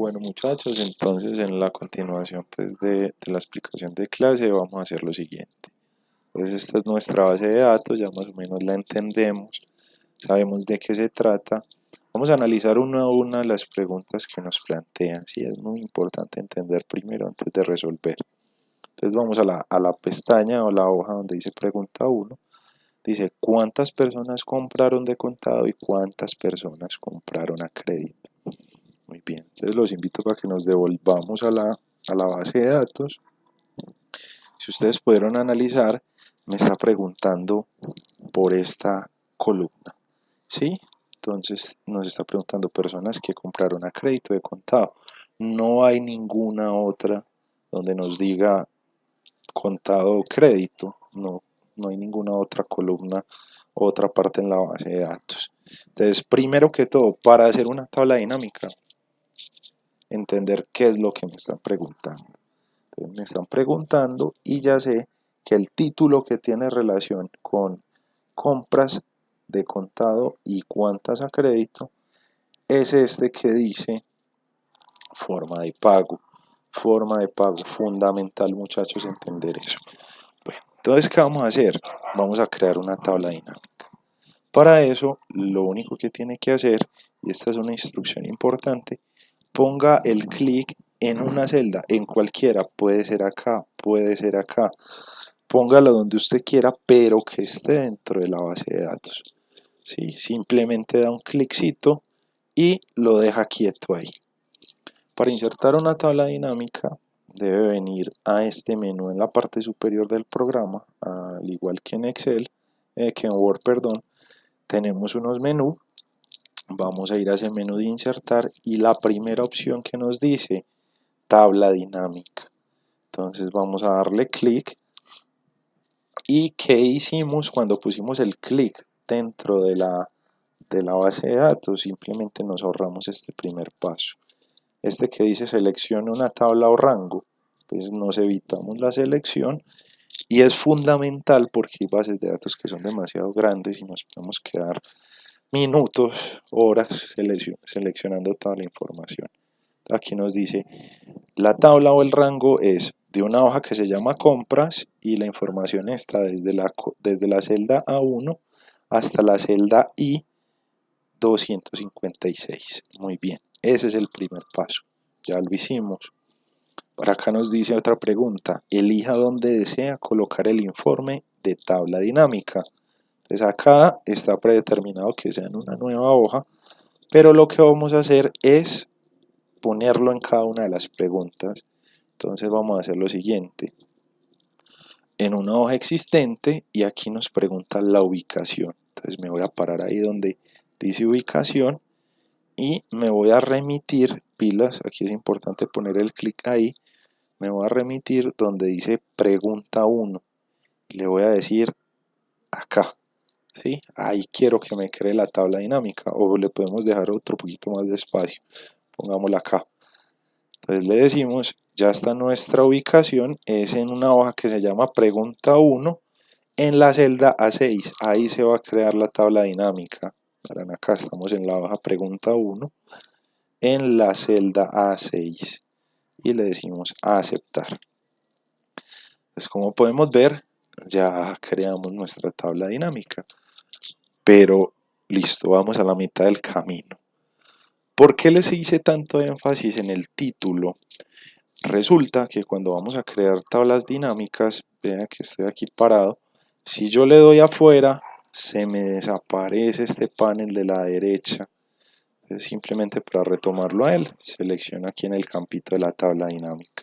Bueno muchachos, entonces en la continuación pues, de la explicación de clase vamos a hacer lo siguiente. Entonces esta es nuestra base de datos, ya más o menos la entendemos, sabemos de qué se trata. Vamos a analizar una a una las preguntas que nos plantean, sí, es muy importante entender primero antes de resolver. Entonces vamos a la pestaña o la hoja donde dice pregunta 1. Dice cuántas personas compraron de contado y cuántas personas compraron a crédito. Muy bien, entonces los invito para que nos devolvamos a la base de datos. Si ustedes pudieron analizar, me está preguntando por esta columna, ¿sí? Entonces nos está preguntando personas que compraron a crédito de contado. No hay ninguna otra donde nos diga contado o crédito, no hay ninguna otra columna, otra parte en la base de datos. Entonces, primero que todo, para hacer una tabla dinámica, entender qué es lo que me están preguntando. Entonces me están preguntando y ya sé que el título que tiene relación con compras de contado y cuentas a crédito es este que dice forma de pago. Forma de pago, fundamental muchachos entender eso. Bueno, entonces ¿qué vamos a hacer? Vamos a crear una tabla dinámica. Para eso lo único que tiene que hacer, y esta es una instrucción importante, ponga el clic en una celda, en cualquiera, puede ser acá, puede ser acá, póngalo donde usted quiera, pero que esté dentro de la base de datos. ¿Sí? Simplemente da un cliccito y lo deja quieto ahí. Para insertar una tabla dinámica debe venir a este menú en la parte superior del programa, al igual que en Excel, que en Word, perdón, tenemos unos menús. Vamos a ir a ese menú de insertar y la primera opción que nos dice tabla dinámica. Entonces vamos a darle clic. ¿Y qué hicimos cuando pusimos el clic dentro de la base de datos? Simplemente nos ahorramos este primer paso. Este que dice seleccione una tabla o rango, pues nos evitamos la selección y es fundamental porque hay bases de datos que son demasiado grandes y nos podemos quedar minutos, horas seleccionando toda la información. Aquí nos dice la tabla o el rango es de una hoja que se llama compras y la información está desde la celda A1 hasta la celda I256. Muy bien, ese es el primer paso, ya lo hicimos. Por acá nos dice otra pregunta, elija donde desea colocar el informe de tabla dinámica. Entonces acá está predeterminado que sea en una nueva hoja, pero lo que vamos a hacer es ponerlo en cada una de las preguntas. Entonces vamos a hacer lo siguiente. En una hoja existente y aquí nos pregunta la ubicación. Entonces me voy a parar ahí donde dice ubicación y me voy a remitir, pilas, aquí es importante poner el clic ahí, me voy a remitir donde dice pregunta 1. Le voy a decir acá. ¿Sí? Ahí quiero que me cree la tabla dinámica o le podemos dejar otro poquito más de espacio, pongámosla acá. Entonces le decimos ya está nuestra ubicación, es en una hoja que se llama pregunta 1 en la celda A6, ahí se va a crear la tabla dinámica. Verán, acá estamos en la hoja pregunta 1 en la celda A6 y le decimos a aceptar. Pues como podemos ver ya creamos nuestra tabla dinámica. Pero listo, vamos a la mitad del camino. ¿Por qué les hice tanto énfasis en el título? Resulta que cuando vamos a crear tablas dinámicas, vean que estoy aquí parado, si yo le doy afuera, se me desaparece este panel de la derecha. Entonces simplemente para retomarlo a él, selecciono aquí en el campito de la tabla dinámica.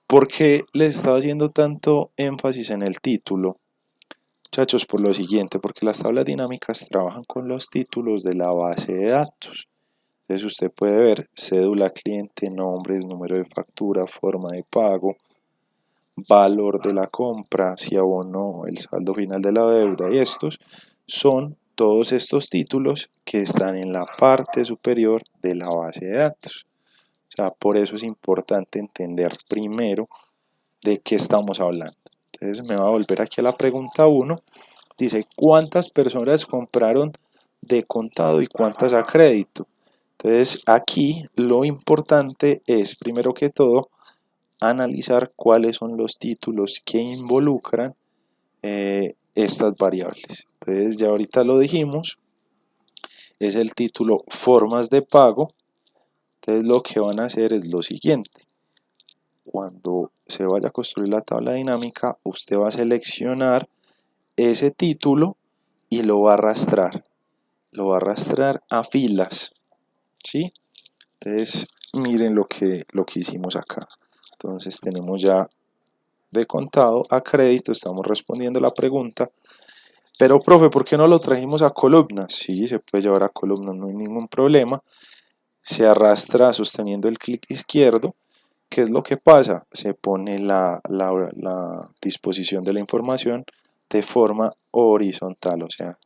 ¿Por qué les estaba haciendo tanto énfasis en el título? Muchachos, por lo siguiente, porque las tablas dinámicas trabajan con los títulos de la base de datos. Entonces usted puede ver cédula cliente, nombres, número de factura, forma de pago, valor de la compra, si abonó, el saldo final de la deuda, y estos son todos estos títulos que están en la parte superior de la base de datos. O sea, por eso es importante entender primero de qué estamos hablando. Entonces me va a volver aquí a la pregunta 1. Dice, ¿cuántas personas compraron de contado y cuántas a crédito? Entonces aquí lo importante es, primero que todo, analizar cuáles son los títulos que involucran estas variables. Entonces ya ahorita lo dijimos, es el título formas de pago. Entonces lo que van a hacer es lo siguiente: cuando se vaya a construir la tabla dinámica, usted va a seleccionar ese título y lo va a arrastrar. Lo va a arrastrar a filas, ¿sí? Entonces miren lo que hicimos acá. Entonces tenemos ya de contado a crédito, estamos respondiendo la pregunta. Pero profe, ¿por qué no lo trajimos a columnas? Sí, se puede llevar a columnas, no hay ningún problema. Se arrastra sosteniendo el clic izquierdo. ¿Qué es lo que pasa? Se pone la disposición de la información de forma horizontal, o sea,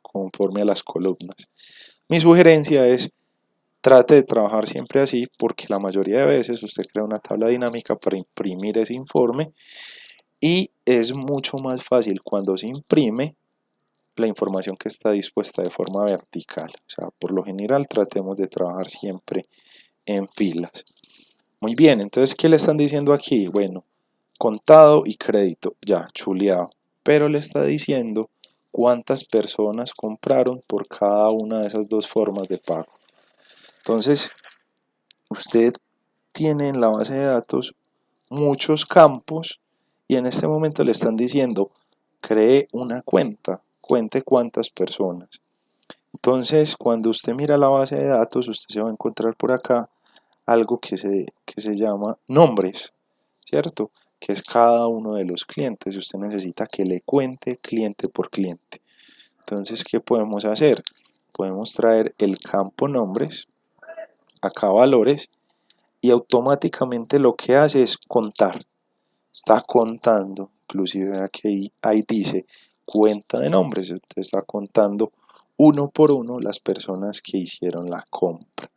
conforme a las columnas. Mi sugerencia es: trate de trabajar siempre así, porque la mayoría de veces usted crea una tabla dinámica para imprimir ese informe y es mucho más fácil cuando se imprime la información que está dispuesta de forma vertical. O sea, por lo general tratemos de trabajar siempre en filas. Muy bien, entonces, ¿qué le están diciendo aquí? Bueno, contado y crédito, ya, chuleado. Pero le está diciendo cuántas personas compraron por cada una de esas dos formas de pago. Entonces, usted tiene en la base de datos muchos campos y en este momento le están diciendo: cree una cuenta, cuente cuántas personas. Entonces, cuando usted mira la base de datos, usted se va a encontrar por acá algo que se llama nombres, ¿cierto? Que es cada uno de los clientes. Usted necesita que le cuente cliente por cliente. Entonces, ¿qué podemos hacer? Podemos traer el campo nombres, acá valores, y automáticamente lo que hace es contar. Está contando, inclusive aquí ahí dice cuenta de nombres. Usted está contando uno por uno las personas que hicieron la compra.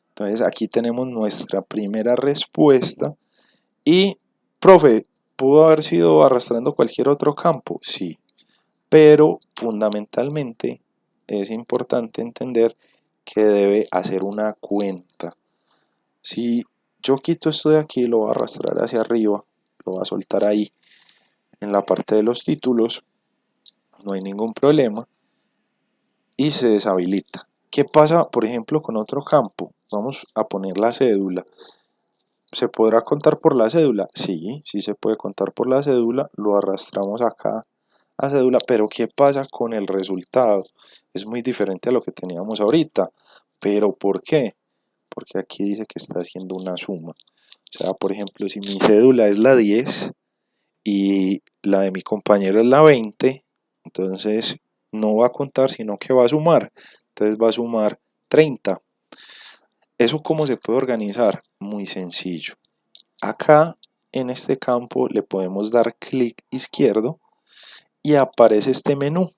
Entonces aquí tenemos nuestra primera respuesta. Y, profe, ¿pudo haber sido arrastrando cualquier otro campo? Sí, pero fundamentalmente es importante entender que debe hacer una cuenta. Si yo quito esto de aquí, lo voy a arrastrar hacia arriba, lo voy a soltar ahí en la parte de los títulos, no hay ningún problema, y se deshabilita. ¿Qué pasa, por ejemplo, con otro campo? Vamos a poner la cédula. ¿Se podrá contar por la cédula? Sí, sí se puede contar por la cédula. Lo arrastramos acá a cédula, pero ¿qué pasa con el resultado? Es muy diferente a lo que teníamos ahorita. ¿Pero por qué? Porque aquí dice que está haciendo una suma. O sea, por ejemplo, si mi cédula es la 10 y la de mi compañero es la 20, entonces no va a contar, sino que va a sumar. Entonces va a sumar 30. ¿Eso cómo se puede organizar? Muy sencillo. Acá en este campo le podemos dar clic izquierdo y aparece este menú.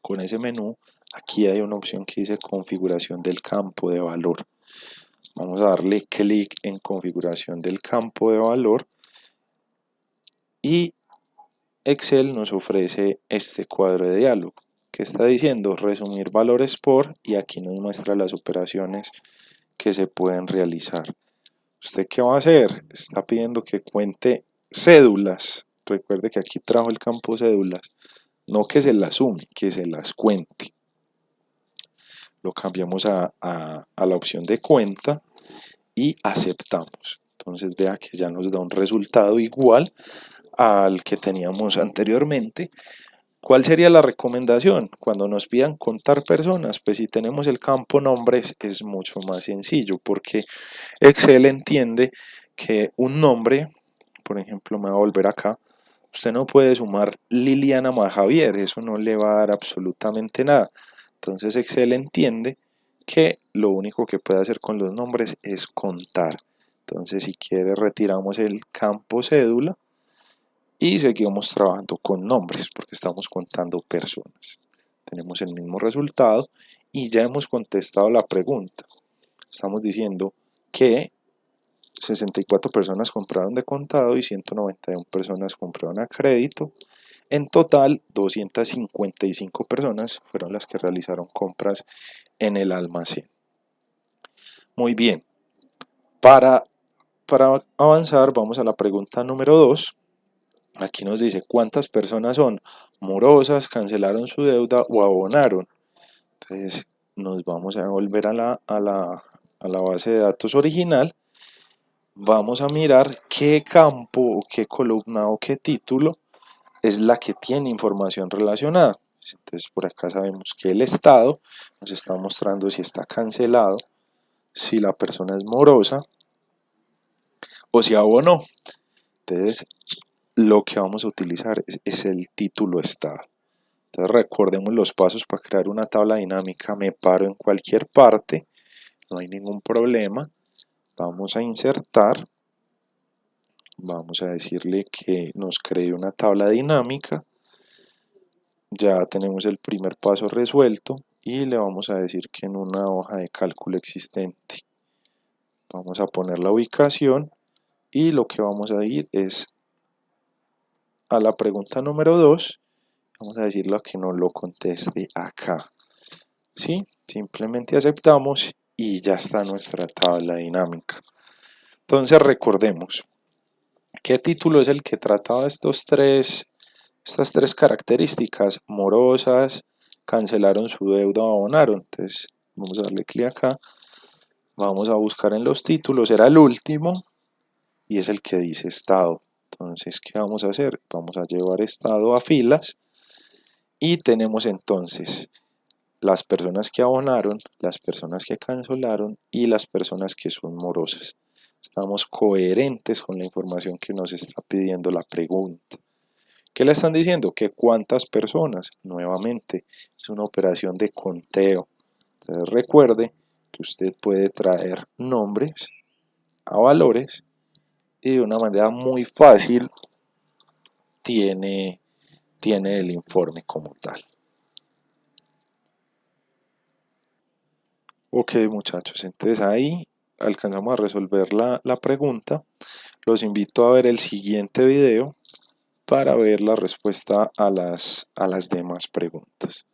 Con ese menú aquí hay una opción que dice configuración del campo de valor. Vamos a darle clic en configuración del campo de valor y Excel nos ofrece este cuadro de diálogo que está diciendo resumir valores por, y aquí nos muestra las operaciones que se pueden realizar. ¿Usted qué va a hacer? Está pidiendo que cuente cédulas. Recuerde que aquí trajo el campo cédulas. No que se las sume, que se las cuente. Lo cambiamos a la opción de cuenta y aceptamos. Entonces vea que ya nos da un resultado igual al que teníamos anteriormente. ¿Cuál sería la recomendación? Cuando nos pidan contar personas, pues si tenemos el campo nombres es mucho más sencillo, porque Excel entiende que un nombre, por ejemplo, me voy a volver acá, usted no puede sumar Liliana más Javier, eso no le va a dar absolutamente nada. Entonces Excel entiende que lo único que puede hacer con los nombres es contar. Entonces si quiere retiramos el campo cédula y seguimos trabajando con nombres porque estamos contando personas. Tenemos el mismo resultado y ya hemos contestado la pregunta. Estamos diciendo que 64 personas compraron de contado y 191 personas compraron a crédito. En total, 255 personas fueron las que realizaron compras en el almacén. Muy bien. Para avanzar, vamos a la pregunta número 2. Aquí nos dice cuántas personas son morosas, cancelaron su deuda o abonaron. Entonces nos vamos a volver a la base de datos original. Vamos a mirar qué campo, o qué columna o qué título es la que tiene información relacionada. Entonces por acá sabemos que el estado nos está mostrando si está cancelado, si la persona es morosa o si abonó. Entonces lo que vamos a utilizar es el título estado. Entonces recordemos los pasos para crear una tabla dinámica. Me paro en cualquier parte, no hay ningún problema. Vamos a insertar. Vamos a decirle que nos cree una tabla dinámica. Ya tenemos el primer paso resuelto y le vamos a decir que en una hoja de cálculo existente vamos a poner la ubicación y lo que vamos a ir es a la pregunta número 2. Vamos a decirle a que nos lo conteste acá. ¿Sí? Simplemente aceptamos y ya está nuestra tabla dinámica. Entonces recordemos, ¿qué título es el que trataba estas tres características? Morosas, cancelaron su deuda o abonaron. Entonces vamos a darle clic acá, vamos a buscar en los títulos, era el último y es el que dice estado. Entonces, ¿qué vamos a hacer? Vamos a llevar estado a filas y tenemos entonces las personas que abonaron, las personas que cancelaron y las personas que son morosas. Estamos coherentes con la información que nos está pidiendo la pregunta. ¿Qué le están diciendo? Que cuántas personas. Nuevamente, es una operación de conteo. Entonces recuerde que usted puede traer nombres a valores y de una manera muy fácil tiene el informe como tal. Ok, muchachos, entonces ahí alcanzamos a resolver la pregunta. Los invito a ver el siguiente video para ver la respuesta a las demás preguntas.